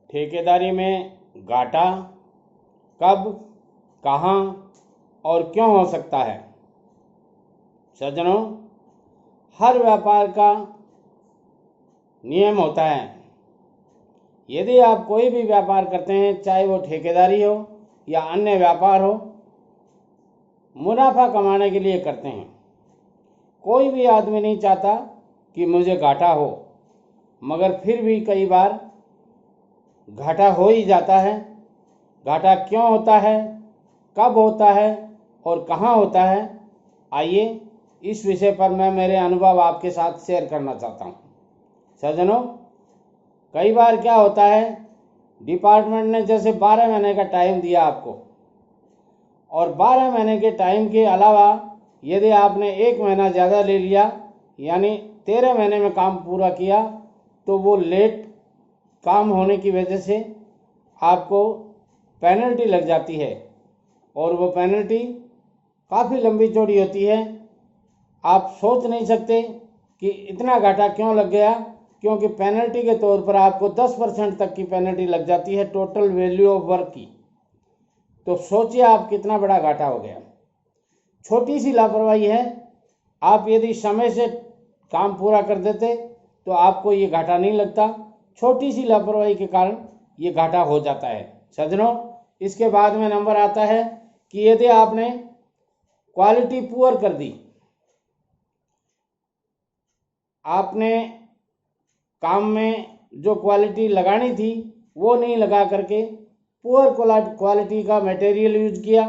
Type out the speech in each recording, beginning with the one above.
ठेकेदारी में घाटा कब, कहाँ और क्यों हो सकता है? सज्जनों, हर व्यापार का नियम होता है। यदि आप कोई भी व्यापार करते हैं, चाहे वो ठेकेदारी हो या अन्य व्यापार हो, मुनाफा कमाने के लिए करते हैं। कोई भी आदमी नहीं चाहता कि मुझे घाटा हो, मगर फिर भी कई बार घाटा हो ही जाता है। घाटा क्यों होता है, कब होता है और कहाँ होता है, आइए इस विषय पर मैं मेरे अनुभव आपके साथ शेयर करना चाहता हूँ। सज्जनों, कई बार क्या होता है, डिपार्टमेंट ने जैसे 12 महीने का टाइम दिया आपको, और 12 महीने के टाइम के अलावा यदि आपने 1 महीना ज़्यादा ले लिया, यानी 13 महीने में काम पूरा किया, तो वो लेट काम होने की वजह से आपको पेनल्टी लग जाती है, और वो पेनल्टी काफ़ी लंबी चौड़ी होती है। आप सोच नहीं सकते कि इतना घाटा क्यों लग गया, क्योंकि पेनल्टी के तौर पर आपको 10% तक की पेनल्टी लग जाती है टोटल वैल्यू ऑफ वर्क की। तो सोचिए आप कितना बड़ा घाटा हो गया। छोटी सी लापरवाही है, आप यदि समय से काम पूरा कर देते तो आपको ये घाटा नहीं लगता। छोटी सी लापरवाही के कारण ये घाटा हो जाता है। सज्जनों, इसके बाद में नंबर आता है कि यदि आपने क्वालिटी पुअर कर दी, आपने काम में जो क्वालिटी लगानी थी वो नहीं लगा करके पुअर क्वालिटी का मटेरियल यूज किया,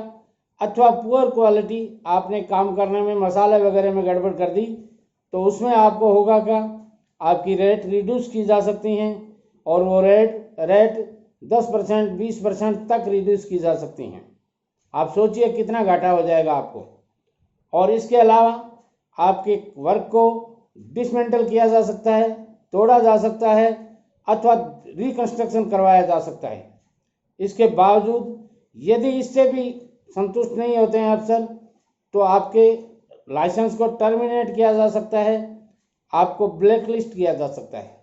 अथवा पुअर क्वालिटी आपने काम करने में मसाले वगैरह में गड़बड़ कर दी, तो उसमें आपको होगा क्या, आपकी रेट रिड्यूस की जा सकती हैं, और वो रेट 10% 20% तक रिड्यूस की जा सकती हैं। आप सोचिए कितना घाटा हो जाएगा आपको। और इसके अलावा आपके वर्क को डिसमेंटल किया जा सकता है, तोड़ा जा सकता है, अथवा रिकंस्ट्रक्शन करवाया जा सकता है। इसके बावजूद यदि इससे भी संतुष्ट नहीं होते हैं अफसर, तो आपके लाइसेंस को टर्मिनेट किया जा सकता है, आपको ब्लैक लिस्ट किया जा सकता है।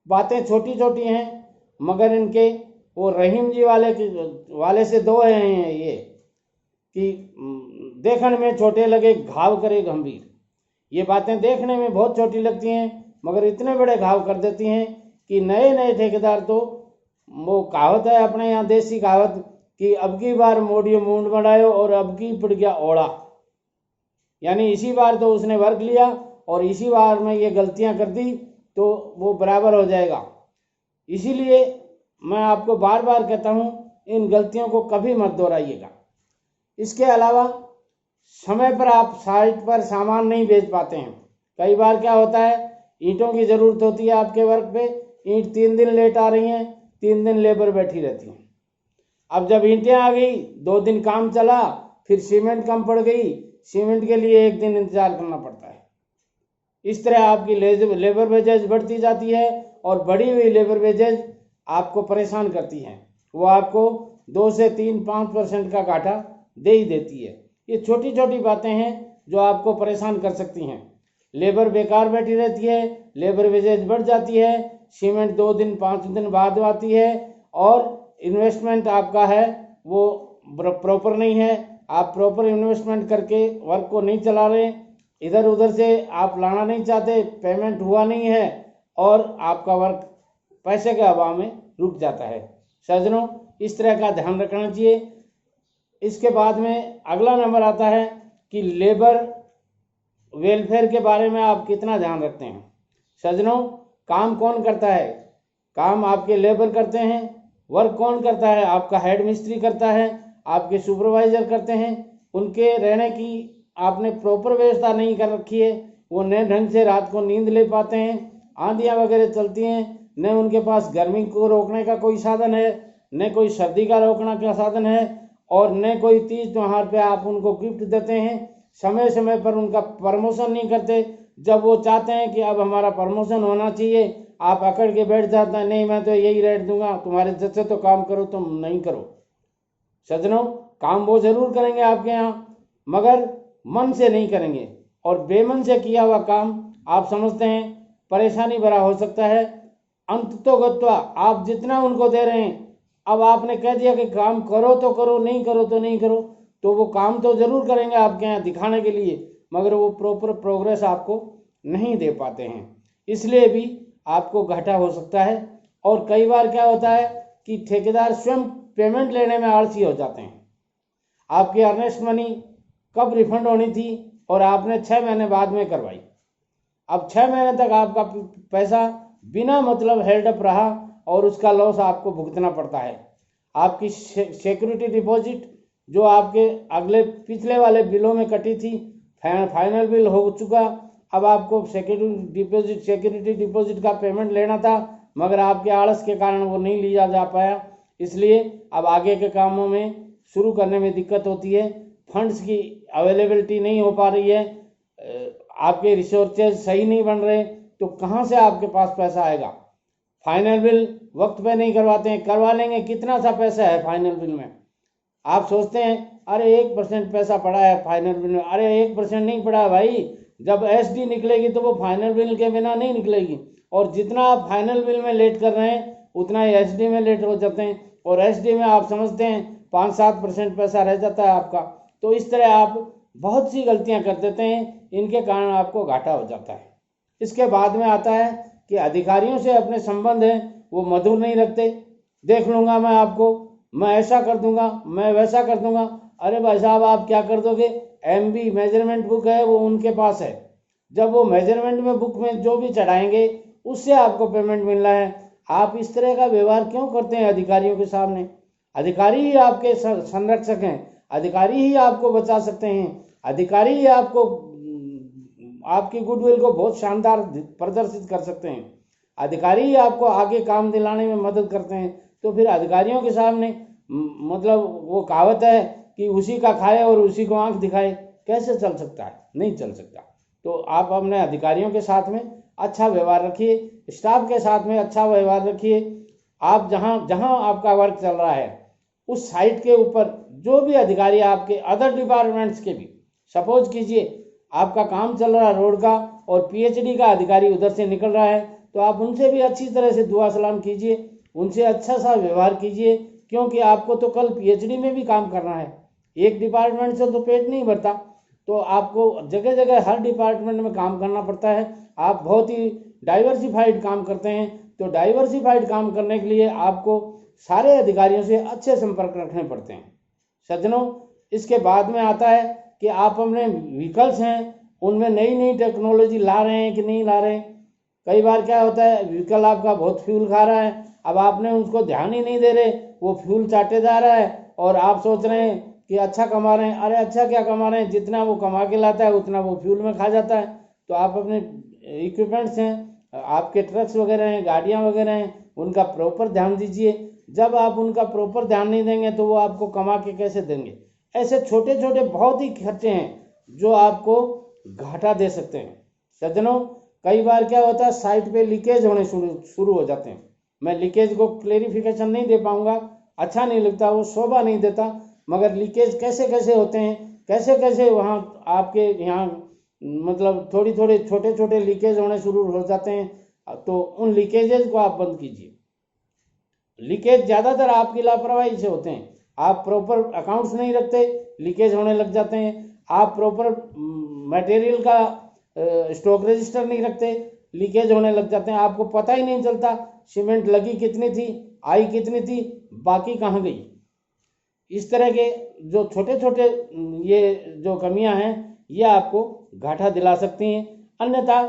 बातें छोटी छोटी हैं, मगर इनके वो रहीम जी वाले से दो हैं ये कि देखने में छोटे लगे घाव करे गंभीर। ये बातें देखने में बहुत छोटी लगती हैं, मगर इतने बड़े घाव कर देती हैं कि नए नए ठेकेदार तो, वो कहावत है अपने यहाँ देसी कहावत कि अब की बार मोड़ियो मूंड बढ़ायो और अब की पड़ गया ओढ़ा। यानी इसी बार तो उसने वर्क लिया और इसी बार में ये गलतियां कर दी तो वो बराबर हो जाएगा। इसीलिए मैं आपको बार बार कहता हूँ, इन गलतियों को कभी मत दोहराइएगा। इसके अलावा समय पर आप साइट पर सामान नहीं भेज पाते हैं। कई बार क्या होता है, ईंटों की ज़रूरत होती है आपके वर्क पे, ईंट 3 दिन लेट आ रही हैं, 3 दिन लेबर बैठी रहती हैं। अब जब ईंटें आ गई, 2 दिन काम चला, फिर सीमेंट कम पड़ गई, सीमेंट के लिए 1 दिन इंतजार करना पड़ता है। इस तरह आपकी लेबर वेजेज बढ़ती जाती है, और बढ़ी हुई लेबर वेजेज आपको परेशान करती हैं। वो आपको 2 से 3-5% का घाटा दे ही देती है। ये छोटी छोटी बातें हैं जो आपको परेशान कर सकती हैं। लेबर बेकार बैठी रहती है, लेबर वेजेज बढ़ जाती है, सीमेंट 2 दिन 5 दिन बाद आती है, और इन्वेस्टमेंट आपका है वो प्रॉपर नहीं है। आप प्रॉपर इन्वेस्टमेंट करके वर्क को नहीं चला रहे, इधर उधर से आप लाना नहीं चाहते, पेमेंट हुआ नहीं है, और आपका वर्क पैसे के अभाव में रुक जाता है। सज्जनों, इस तरह का ध्यान रखना चाहिए। इसके बाद में अगला नंबर आता है कि लेबर वेलफेयर के बारे में आप कितना ध्यान रखते हैं। सज्जनों, काम कौन करता है? काम आपके लेबर करते हैं। वर्क कौन करता है? आपका हेड मिस्त्री करता है, आपके सुपरवाइजर करते हैं। उनके रहने की आपने प्रॉपर व्यवस्था नहीं कर रखी है, वो नए ढंग से रात को नींद ले पाते हैं, आंधियाँ वगैरह चलती हैं, न उनके पास गर्मी को रोकने का कोई साधन है, न कोई सर्दी का रोकने का साधन है, और न कोई तीज त्यौहार पे आप उनको गिफ्ट देते हैं। समय समय पर उनका प्रमोशन नहीं करते। जब वो चाहते हैं कि अब हमारा प्रमोशन होना चाहिए, आप अकड़ के बैठ जाते हैं, नहीं मैं तो यही रेट दूंगा, तुम्हारे जैसे तो काम करो, तुम नहीं करो। सज्जनों, काम वो जरूर करेंगे आपके यहाँ, मगर मन से नहीं करेंगे, और बेमन से किया हुआ काम आप समझते हैं परेशानी भरा हो सकता है। अंततोगत्वा आप जितना उनको दे रहे हैं, अब आपने कह दिया कि काम करो तो करो, नहीं करो तो नहीं करो, तो वो काम तो जरूर करेंगे आपके यहाँ दिखाने के लिए, मगर वो प्रॉपर प्रोग्रेस आपको नहीं दे पाते हैं, इसलिए भी आपको घाटा हो सकता है। और कई बार क्या होता है कि ठेकेदार स्वयं पेमेंट लेने में आलसी हो जाते हैं। आपकी अर्नेस्ट मनी कब रिफंड होनी थी और आपने 6 महीने बाद में करवाई, अब 6 महीने तक आपका पैसा बिना मतलब हेल्ड अप रहा और उसका लॉस आपको भुगतना पड़ता है। आपकी सिक्योरिटी डिपॉजिट जो आपके अगले पिछले वाले बिलों में कटी थी, फाइनल बिल हो चुका, अब आपको सिक्योरिटी डिपॉजिट का पेमेंट लेना था, मगर आपके आलस के कारण वो नहीं लिया जा पाया, इसलिए अब आगे के कामों में शुरू करने में दिक्कत होती है। फंड्स की अवेलेबिलिटी नहीं हो पा रही है, आपके रिसोर्सेज सही नहीं बन रहे, तो कहाँ से आपके पास पैसा आएगा। फाइनल बिल वक्त पे नहीं करवाते हैं, करवा लेंगे, कितना सा पैसा है फाइनल बिल में, आप सोचते हैं अरे 1% पैसा पड़ा है फाइनल बिल में, अरे 1% नहीं पड़ा है भाई, जब एसडी निकलेगी तो वो फाइनल बिल के बिना नहीं निकलेगी, और जितना आप फाइनल बिल में लेट कर रहे हैं उतना ही एसडी में लेट हो जाते हैं, और एसडी में आप समझते हैं 5-7% पैसा रह जाता है आपका। तो इस तरह आप बहुत सी गलतियां कर देते हैं, इनके कारण आपको घाटा हो जाता है। इसके बाद में आता है कि अधिकारियों से अपने संबंध हैं वो मधुर नहीं रखते, देख लूँगा मैं आपको, मैं ऐसा कर दूंगा, मैं वैसा कर दूंगा, अरे भाई साहब आप क्या कर दोगे, एमबी मेजरमेंट बुक है वो उनके पास है, जब वो मेजरमेंट में बुक में जो भी चढ़ाएंगे उससे आपको पेमेंट मिल रहा है। आप इस तरह का व्यवहार क्यों करते हैं अधिकारियों के सामने। अधिकारी ही आपके संरक्षक हैं, अधिकारी ही आपको बचा सकते हैं, अधिकारी ही आपको आपकी गुडविल को बहुत शानदार प्रदर्शित कर सकते हैं, अधिकारी ही आपको आगे काम दिलाने में मदद करते हैं। तो फिर अधिकारियों के सामने मतलब वो कहावत है कि उसी का खाए और उसी को आंख दिखाए, कैसे चल सकता है, नहीं चल सकता। तो आप अपने अधिकारियों के साथ में अच्छा व्यवहार रखिए, स्टाफ के साथ में अच्छा व्यवहार रखिए। आप जहाँ जहाँ आपका वर्क चल रहा है उस साइट के ऊपर जो भी अधिकारी आपके अदर डिपार्टमेंट्स के भी, सपोज कीजिए आपका काम चल रहा है रोड का और पीएचडी का अधिकारी उधर से निकल रहा है, तो आप उनसे भी अच्छी तरह से दुआ सलाम कीजिए, उनसे अच्छा सा व्यवहार कीजिए, क्योंकि आपको तो कल पीएचडी में भी काम करना है, एक डिपार्टमेंट से तो पेट नहीं भरता, तो आपको जगह जगह हर डिपार्टमेंट में काम करना पड़ता है। आप बहुत ही डाइवर्सिफाइड काम करते हैं, तो डाइवर्सिफाइड काम करने के लिए आपको सारे अधिकारियों से अच्छे संपर्क रखने पड़ते हैं सज्जनों। इसके बाद में आता है कि आप अपने व्हीकल्स हैं उनमें नई नई टेक्नोलॉजी ला रहे हैं कि नहीं ला रहे हैं। कई बार क्या होता है व्हीकल आपका बहुत फ्यूल खा रहा है, अब आपने उसको ध्यान ही नहीं दे रहे, वो फ्यूल चाटे जा रहा है और आप सोच रहे हैं कि अच्छा कमा रहे हैं, अरे अच्छा क्या कमा रहे हैं, जितना वो कमा के लाता है उतना वो फ्यूल में खा जाता है। तो आप अपने इक्विपमेंट्स हैं, आपके ट्रक्स वगैरह हैं, गाड़ियाँ वगैरह हैं, उनका प्रॉपर ध्यान दीजिए। जब आप उनका प्रॉपर ध्यान नहीं देंगे तो वो आपको कमा के कैसे देंगे। ऐसे छोटे छोटे बहुत ही खर्चे हैं जो आपको घाटा दे सकते हैं सज्जनों। कई बार क्या होता है साइट पे लीकेज होने शुरू हो जाते हैं। मैं लीकेज को क्लेरिफिकेशन नहीं दे पाऊंगा, अच्छा नहीं लगता, वो शोभा नहीं देता, मगर लीकेज कैसे कैसे होते हैं, कैसे कैसे वहाँ आपके यहाँ मतलब थोड़ी थोड़े छोटे छोटे लीकेज होने शुरू हो जाते हैं, तो उन लीकेजेस को आप बंद कीजिए। लीकेज ज़्यादातर आपकी लापरवाही से होते हैं, आप प्रॉपर अकाउंट्स नहीं रखते, लीकेज होने लग जाते हैं। आप प्रॉपर मटेरियल का स्टॉक रजिस्टर नहीं रखते, लीकेज होने लग जाते हैं, आपको पता ही नहीं चलता सीमेंट लगी कितनी थी, आई कितनी थी, बाकी कहाँ गई। इस तरह के जो छोटे छोटे ये जो कमियां हैं ये आपको घाटा दिला सकती हैं। अन्यथा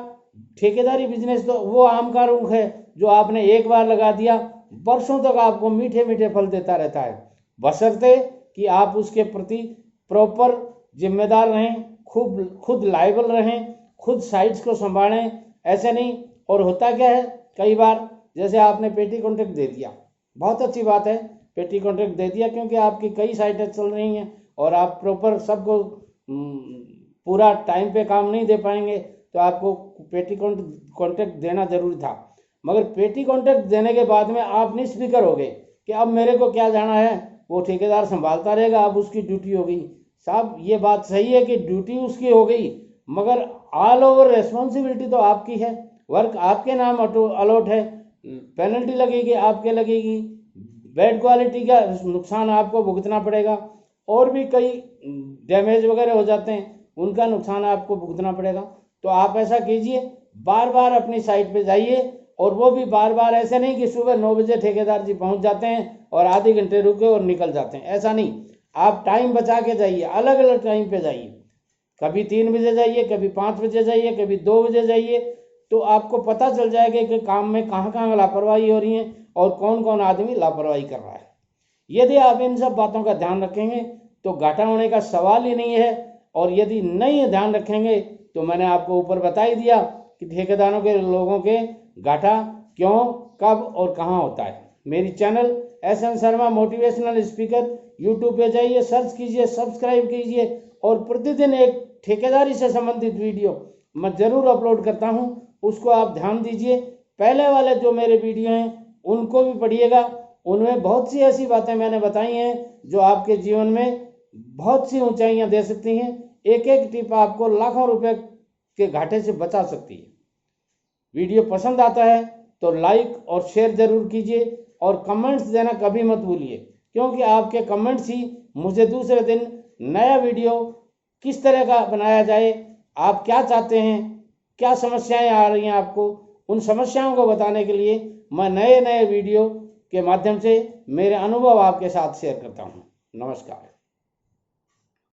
ठेकेदारी बिजनेस तो वो आम का रुख है जो आपने एक बार लगा दिया वर्षों तक आपको मीठे मीठे फल देता रहता है, बशर्ते कि आप उसके प्रति प्रॉपर जिम्मेदार रहें, खुद लायबल रहें, खुद साइट्स को संभालें। ऐसे नहीं, और होता क्या है कई बार जैसे आपने पेटी कॉन्ट्रैक्ट दे दिया, बहुत अच्छी बात है पेटी कॉन्ट्रैक्ट दे दिया, क्योंकि आपकी कई साइटें चल रही हैं और आप प्रॉपर सबको पूरा टाइम पे काम नहीं दे पाएंगे, तो आपको पेटी कॉन्ट्रैक्ट देना जरूरी था। मगर पेटी कॉन्ट्रैक्ट देने के बाद में आप निष्फिक्र हो गए कि अब मेरे को क्या जाना है, वो ठेकेदार संभालता रहेगा, अब उसकी ड्यूटी हो गई। साहब ये बात सही है कि ड्यूटी उसकी हो गई, मगर ऑल ओवर रेस्पॉन्सिबिलिटी तो आपकी है, वर्क आपके नाम अलॉट है, पेनल्टी लगेगी, आपके लगेगी, बैड क्वालिटी का नुकसान आपको भुगतना पड़ेगा, और भी कई डैमेज वगैरह हो जाते हैं, उनका नुकसान आपको भुगतना पड़ेगा। तो आप ऐसा कीजिए, बार बार अपनी साइट पे जाइए, और वो भी बार बार ऐसे नहीं कि सुबह 9 बजे ठेकेदार जी पहुंच जाते हैं और आधे घंटे रुके और निकल जाते हैं, ऐसा नहीं। आप टाइम बचा के जाइए, अलग अलग टाइम पे जाइए, कभी 3 बजे जाइए, कभी 5 बजे जाइए, कभी 2 बजे जाइए, तो आपको पता चल जाएगा कि काम में कहाँ कहाँ लापरवाही हो रही है और कौन कौन आदमी लापरवाही कर रहा है। यदि आप इन सब बातों का ध्यान रखेंगे तो घाटा होने का सवाल ही नहीं है। और यदि नहीं ध्यान रखेंगे तो मैंने आपको ऊपर बता ही दिया कि ठेकेदारों के लोगों के घाटा क्यों, कब और कहाँ होता है। मेरी channel SN Sharma motivational speaker YouTube पे जाइए, सर्च कीजिए, सब्सक्राइब कीजिए, और प्रतिदिन एक ठेकेदारी से संबंधित वीडियो मैं ज़रूर अपलोड करता हूं, उसको आप ध्यान दीजिए। पहले वाले जो मेरे वीडियो हैं उनको भी पढ़िएगा, उनमें बहुत सी ऐसी बातें मैंने बताई हैं जो आपके जीवन में बहुत सी ऊंचाइयां दे सकती हैं। एक एक टिप आपको लाखों रुपए के घाटे से बचा सकती है। वीडियो पसंद आता है तो लाइक और शेयर जरूर कीजिए, और कमेंट्स देना कभी मत भूलिए, क्योंकि आपके कमेंट्स ही मुझे दूसरे दिन नया वीडियो किस तरह का बनाया जाए, आप क्या चाहते हैं, क्या समस्याएं आ रही हैं आपको, उन समस्याओं को बताने के लिए मैं नए नए वीडियो के माध्यम से मेरे अनुभव आपके साथ शेयर करता हूं। नमस्कार।